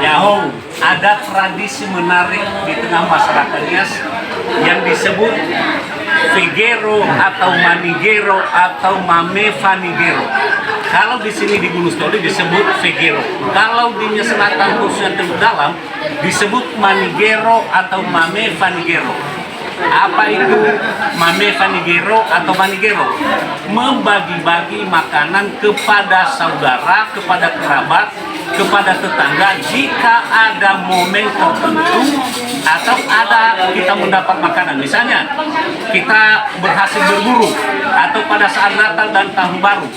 Yahoo, ada tradisi menarik di tengah masyarakat Nias yang disebut Vegero atau Manigero atau Mame Vanigero. Kalau di sini di Gunung Sitoli disebut Vegero. Kalau di Nias Selatan khususnya Teluk Dalam disebut Manigero atau Mame Vanigero. Apa itu Mame Vanigero atau Manigero? Membagi-bagi makanan kepada saudara, kepada kerabat, kepada tetangga jika ada momen tertentu atau ada kita mendapat makanan. Misalnya kita berhasil berburu atau pada saat Natal dan Tahun Baru,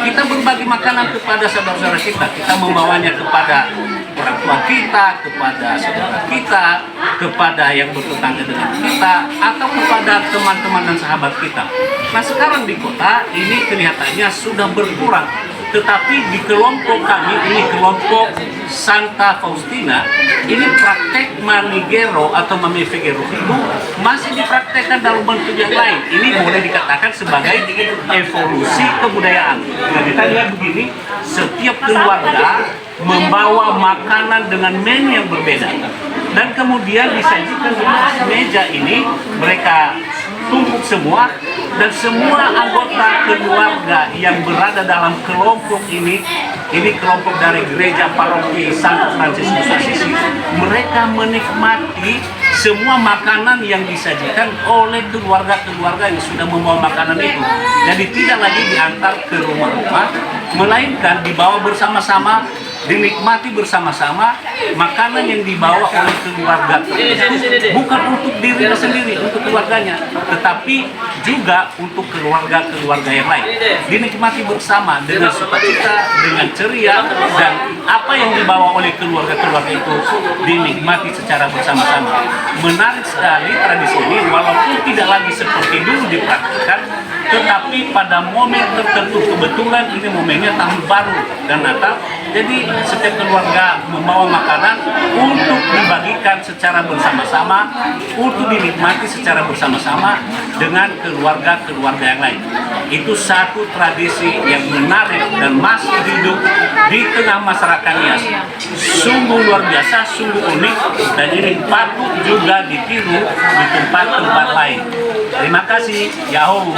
kita berbagi makanan kepada saudara-saudara kita. Kita membawanya kepada orang tua kita, kepada saudara kita, kepada yang bertetangga dengan kita, atau kepada teman-teman dan sahabat kita. Nah, sekarang di kota ini kelihatannya sudah berkurang. Tetapi di kelompok kami, ini kelompok Santa Faustina, ini praktek Manigero atau Mame Vegero itu masih dipraktekkan dalam bentuk yang lain. Ini boleh dikatakan sebagai evolusi kebudayaan. Nah, kita lihat begini, setiap keluarga membawa makanan dengan menu yang berbeda. Dan kemudian disajikan di atas meja ini, mereka tumpuk semua, dan semua anggota keluarga yang berada dalam kelompok ini kelompok dari gereja paroki Santo Fransiskus Assisi, mereka menikmati semua makanan yang disajikan oleh keluarga-keluarga yang sudah membawa makanan itu. Jadi tidak lagi diantar ke rumah-rumah, melainkan dibawa bersama-sama, dinikmati bersama-sama makanan yang dibawa oleh keluarga tersebut, bukan untuk dirinya sendiri, untuk keluarganya, tetapi juga untuk keluarga-keluarga yang lain. Dinikmati bersama dengan sukacita, dengan ceria, dan apa yang dibawa oleh keluarga-keluarga itu dinikmati secara bersama-sama. Menarik sekali tradisi ini, walaupun tidak lagi seperti dulu dipraktikkan, tetapi pada momen tertentu, kebetulan ini momennya Tahun Baru dan Natal, jadi setiap keluarga membawa makanan untuk dibagikan secara bersama-sama, untuk dinikmati secara bersama-sama dengan keluarga-keluarga yang lain. Itu satu tradisi yang menarik dan masih hidup di tengah masyarakat Nias. Sungguh luar biasa, sungguh unik, dan ini patut juga ditiru di tempat-tempat lain. Terima kasih, Yahoo.